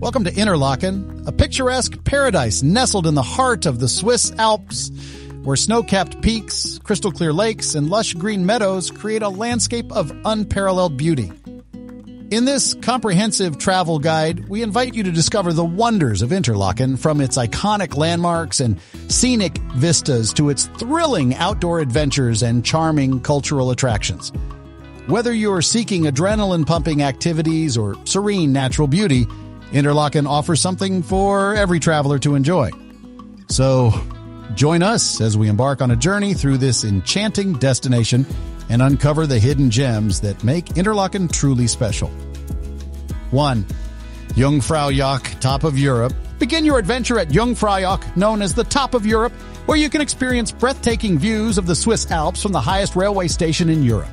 Welcome to Interlaken, a picturesque paradise nestled in the heart of the Swiss Alps, where snow-capped peaks, crystal-clear lakes, and lush green meadows create a landscape of unparalleled beauty. In this comprehensive travel guide, we invite you to discover the wonders of Interlaken, from its iconic landmarks and scenic vistas to its thrilling outdoor adventures and charming cultural attractions. Whether you're seeking adrenaline-pumping activities or serene natural beauty, Interlaken offers something for every traveler to enjoy. So, join us as we embark on a journey through this enchanting destination and uncover the hidden gems that make Interlaken truly special. 1. Jungfrau, top of Europe. Begin your adventure at Jungfrau, known as the top of Europe, where you can experience breathtaking views of the Swiss Alps from the highest railway station in Europe.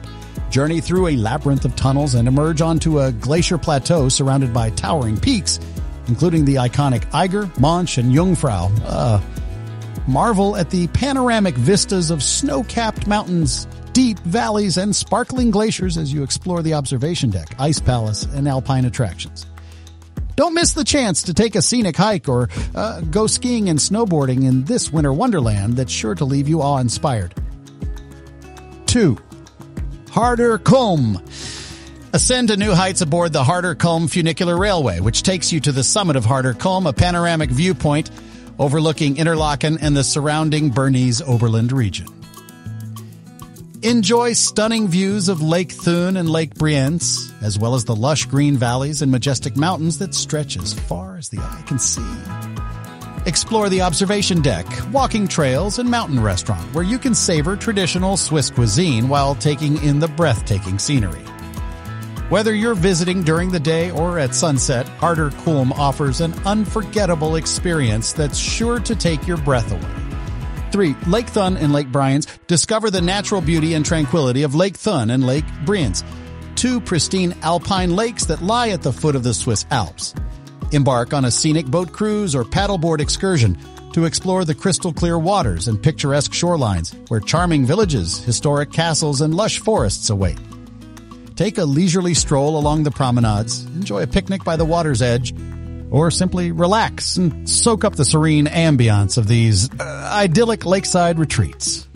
Journey through a labyrinth of tunnels and emerge onto a glacier plateau surrounded by towering peaks, including the iconic Eiger, Mönch, and Jungfrau. Marvel at the panoramic vistas of snow-capped mountains, deep valleys, and sparkling glaciers as you explore the observation deck, ice palace, and alpine attractions. Don't miss the chance to take a scenic hike or go skiing and snowboarding in this winter wonderland that's sure to leave you awe-inspired. 2. Harder Kulm. Ascend to new heights aboard the Harder Kulm funicular railway, which takes you to the summit of Harder Kulm, a panoramic viewpoint overlooking Interlaken and the surrounding Bernese Oberland region. Enjoy stunning views of Lake Thun and Lake Brienz, as well as the lush green valleys and majestic mountains that stretch as far as the eye can see. Explore the observation deck, walking trails, and mountain restaurant, where you can savor traditional Swiss cuisine while taking in the breathtaking scenery. Whether you're visiting during the day or at sunset, Harder Kulm offers an unforgettable experience that's sure to take your breath away. 3. Lake Thun and Lake Brienz. Discover the natural beauty and tranquility of Lake Thun and Lake Brienz, two pristine alpine lakes that lie at the foot of the Swiss Alps. Embark on a scenic boat cruise or paddleboard excursion to explore the crystal-clear waters and picturesque shorelines, where charming villages, historic castles, and lush forests await. Take a leisurely stroll along the promenades, enjoy a picnic by the water's edge, or simply relax and soak up the serene ambiance of these idyllic lakeside retreats.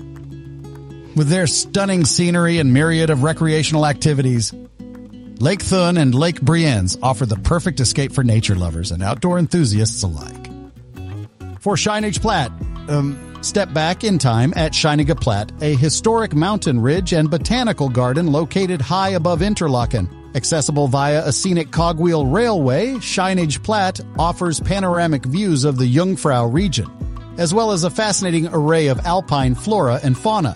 With their stunning scenery and myriad of recreational activities, Lake Thun and Lake Brienz offer the perfect escape for nature lovers and outdoor enthusiasts alike. For Scheinige Platt, step back in time at Scheinige Platt, a historic mountain ridge and botanical garden located high above Interlaken. Accessible via a scenic cogwheel railway, Scheinige Platt offers panoramic views of the Jungfrau region, as well as a fascinating array of alpine flora and fauna.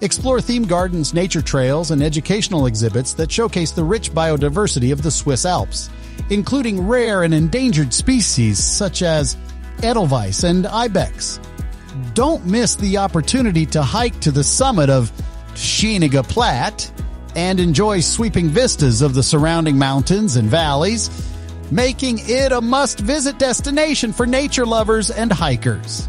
Explore themed gardens, nature trails, and educational exhibits that showcase the rich biodiversity of the Swiss Alps, including rare and endangered species such as Edelweiss and Ibex. Don't miss the opportunity to hike to the summit of Scheinige Platt and enjoy sweeping vistas of the surrounding mountains and valleys, making it a must-visit destination for nature lovers and hikers.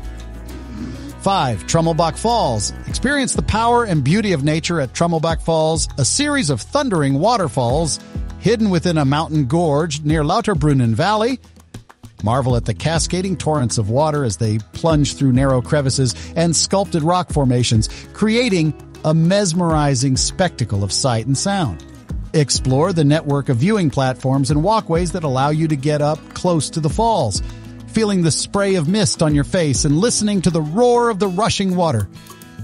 5. Trommelbach Falls. Experience the power and beauty of nature at Trommelbach Falls, a series of thundering waterfalls hidden within a mountain gorge near Lauterbrunnen Valley. Marvel at the cascading torrents of water as they plunge through narrow crevices and sculpted rock formations, creating a mesmerizing spectacle of sight and sound. Explore the network of viewing platforms and walkways that allow you to get up close to the falls, feeling the spray of mist on your face and listening to the roar of the rushing water.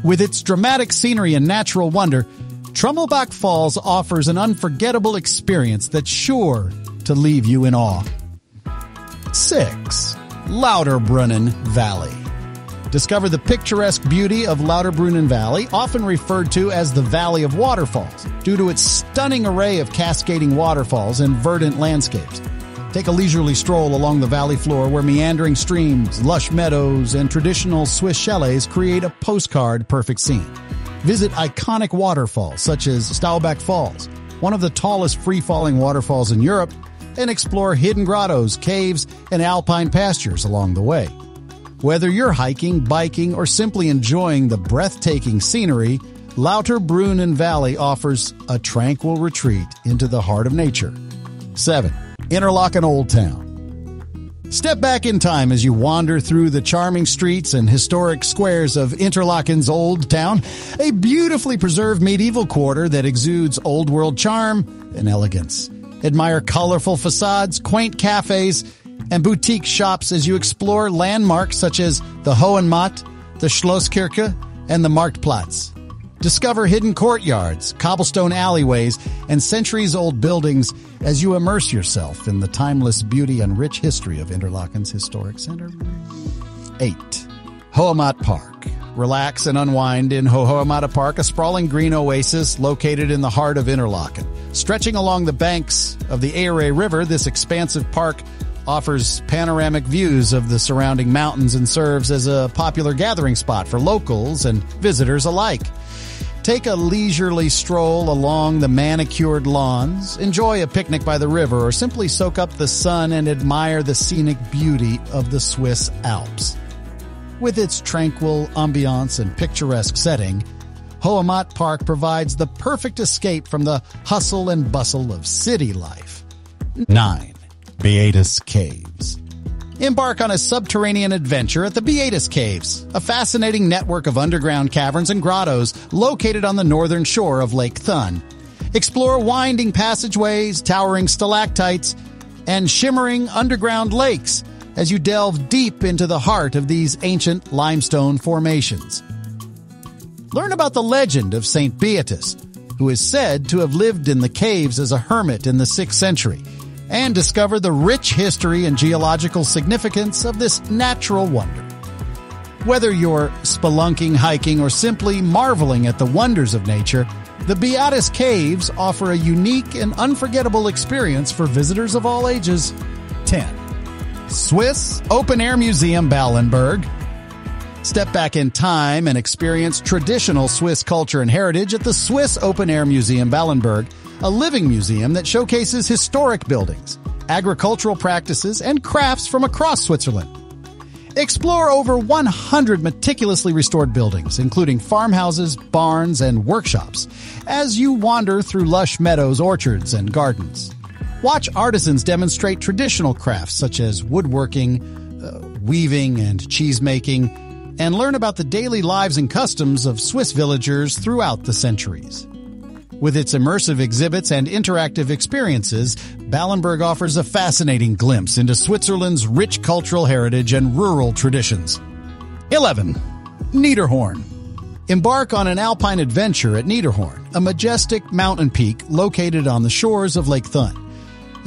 With its dramatic scenery and natural wonder, Trommelbach Falls offers an unforgettable experience that's sure to leave you in awe. 6. Lauterbrunnen Valley. Discover the picturesque beauty of Lauterbrunnen Valley, often referred to as the Valley of Waterfalls, due to its stunning array of cascading waterfalls and verdant landscapes. Take a leisurely stroll along the valley floor where meandering streams, lush meadows, and traditional Swiss chalets create a postcard-perfect scene. Visit iconic waterfalls such as Staubach Falls, one of the tallest free-falling waterfalls in Europe, and explore hidden grottos, caves, and alpine pastures along the way. Whether you're hiking, biking, or simply enjoying the breathtaking scenery, Lauterbrunnen Valley offers a tranquil retreat into the heart of nature. 7. Interlaken Old Town. Step back in time as you wander through the charming streets and historic squares of Interlaken's Old Town, a beautifully preserved medieval quarter that exudes old-world charm and elegance. Admire colorful facades, quaint cafes, and boutique shops as you explore landmarks such as the Hohenmatt, the Schlosskirche, and the Marktplatz. Discover hidden courtyards, cobblestone alleyways, and centuries-old buildings as you immerse yourself in the timeless beauty and rich history of Interlaken's historic center. 8. Hohenmatt Park. Relax and unwind in Hohenmatt Park, a sprawling green oasis located in the heart of Interlaken. Stretching along the banks of the Eiger River, this expansive park offers panoramic views of the surrounding mountains and serves as a popular gathering spot for locals and visitors alike. Take a leisurely stroll along the manicured lawns, enjoy a picnic by the river, or simply soak up the sun and admire the scenic beauty of the Swiss Alps. With its tranquil ambiance and picturesque setting, Hohenmatt Park provides the perfect escape from the hustle and bustle of city life. 9. Beatus Caves. Embark on a subterranean adventure at the Beatus Caves, a fascinating network of underground caverns and grottos located on the northern shore of Lake Thun. Explore winding passageways, towering stalactites, and shimmering underground lakes as you delve deep into the heart of these ancient limestone formations. Learn about the legend of St. Beatus, who is said to have lived in the caves as a hermit in the 6th century, and discover the rich history and geological significance of this natural wonder. Whether you're spelunking, hiking, or simply marveling at the wonders of nature, the Beatus Caves offer a unique and unforgettable experience for visitors of all ages. 10. Swiss Open-Air Museum Ballenberg. Step back in time and experience traditional Swiss culture and heritage at the Swiss Open-Air Museum Ballenberg, a living museum that showcases historic buildings, agricultural practices, and crafts from across Switzerland. Explore over 100 meticulously restored buildings, including farmhouses, barns, and workshops, as you wander through lush meadows, orchards, and gardens. Watch artisans demonstrate traditional crafts such as woodworking, weaving, and cheese-making, and learn about the daily lives and customs of Swiss villagers throughout the centuries. With its immersive exhibits and interactive experiences, Ballenberg offers a fascinating glimpse into Switzerland's rich cultural heritage and rural traditions. 11. Niederhorn. Embark on an alpine adventure at Niederhorn, a majestic mountain peak located on the shores of Lake Thun.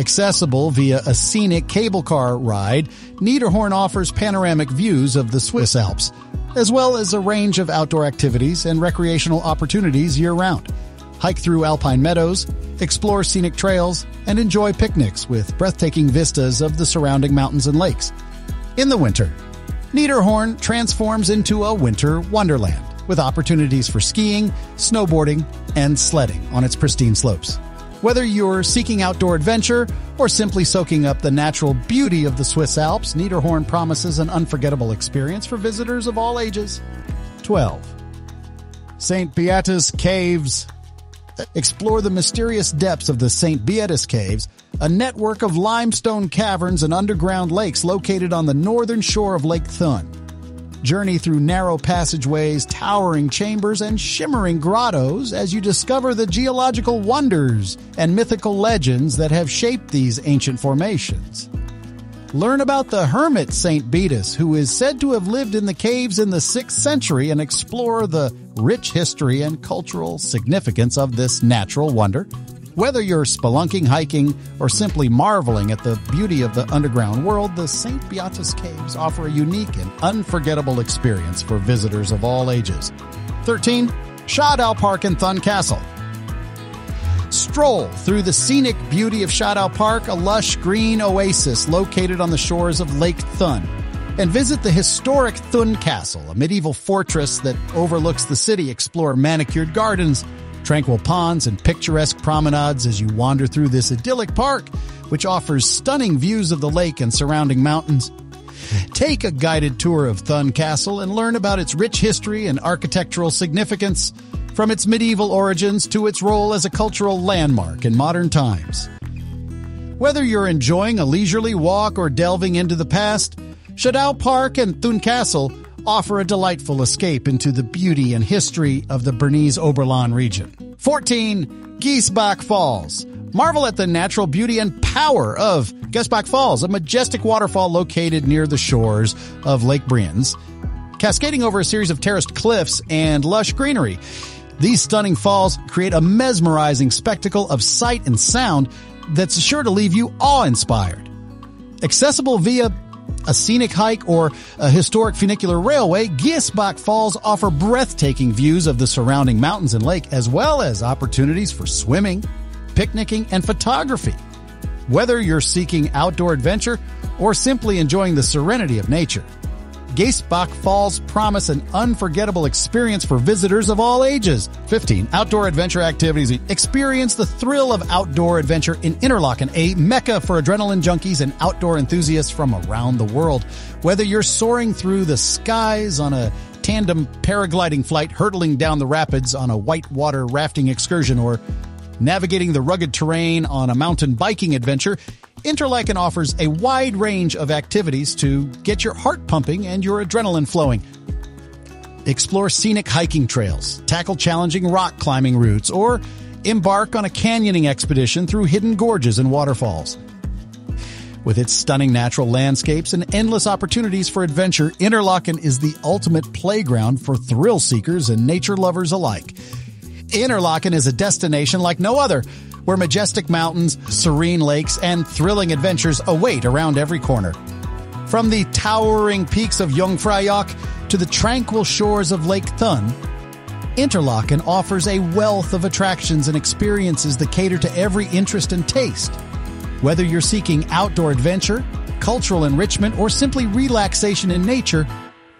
Accessible via a scenic cable car ride, Niederhorn offers panoramic views of the Swiss Alps, as well as a range of outdoor activities and recreational opportunities year-round. Hike through alpine meadows, explore scenic trails, and enjoy picnics with breathtaking vistas of the surrounding mountains and lakes. In the winter, Niederhorn transforms into a winter wonderland with opportunities for skiing, snowboarding, and sledding on its pristine slopes. Whether you're seeking outdoor adventure or simply soaking up the natural beauty of the Swiss Alps, Niederhorn promises an unforgettable experience for visitors of all ages. 12. St. Beatus Caves. Explore the mysterious depths of the St. Beatus Caves, a network of limestone caverns and underground lakes located on the northern shore of Lake Thun. Journey through narrow passageways, towering chambers, and shimmering grottos as you discover the geological wonders and mythical legends that have shaped these ancient formations. Learn about the hermit St. Beatus, who is said to have lived in the caves in the 6th century, and explore the rich history and cultural significance of this natural wonder. Whether you're spelunking, hiking, or simply marveling at the beauty of the underground world, the St. Beatus Caves offer a unique and unforgettable experience for visitors of all ages. 13. Schadau Park and Thun Castle. Stroll through the scenic beauty of Schadau Park, a lush green oasis located on the shores of Lake Thun, and visit the historic Thun Castle, a medieval fortress that overlooks the city. Explore manicured gardens, tranquil ponds, and picturesque promenades as you wander through this idyllic park, which offers stunning views of the lake and surrounding mountains. Take a guided tour of Thun Castle and learn about its rich history and architectural significance, from its medieval origins to its role as a cultural landmark in modern times. Whether you're enjoying a leisurely walk or delving into the past, Schadau Park and Thun Castle offer a delightful escape into the beauty and history of the Bernese Oberland region. 14. Giesbach Falls. Marvel at the natural beauty and power of Giesbach Falls, a majestic waterfall located near the shores of Lake Brienz, cascading over a series of terraced cliffs and lush greenery. These stunning falls create a mesmerizing spectacle of sight and sound that's sure to leave you awe-inspired. Accessible via a scenic hike or a historic funicular railway, Giesbach Falls offer breathtaking views of the surrounding mountains and lake, as well as opportunities for swimming, picnicking, and photography. Whether you're seeking outdoor adventure or simply enjoying the serenity of nature, Giesbach Falls promise an unforgettable experience for visitors of all ages. 15. Outdoor adventure activities. Experience the thrill of outdoor adventure in Interlaken, a mecca for adrenaline junkies and outdoor enthusiasts from around the world. Whether you're soaring through the skies on a tandem paragliding flight, hurtling down the rapids on a whitewater rafting excursion, or navigating the rugged terrain on a mountain biking adventure, Interlaken offers a wide range of activities to get your heart pumping and your adrenaline flowing. Explore scenic hiking trails, tackle challenging rock climbing routes, or embark on a canyoning expedition through hidden gorges and waterfalls. With its stunning natural landscapes and endless opportunities for adventure, Interlaken is the ultimate playground for thrill seekers and nature lovers alike. Interlaken is a destination like no other, where majestic mountains, serene lakes, and thrilling adventures await around every corner. From the towering peaks of Jungfrau to the tranquil shores of Lake Thun, Interlaken offers a wealth of attractions and experiences that cater to every interest and taste. Whether you're seeking outdoor adventure, cultural enrichment, or simply relaxation in nature,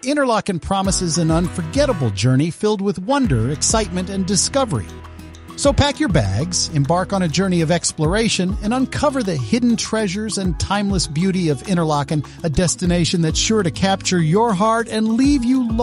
Interlaken promises an unforgettable journey filled with wonder, excitement, and discovery. So pack your bags, embark on a journey of exploration, and uncover the hidden treasures and timeless beauty of Interlaken, a destination that's sure to capture your heart and leave you long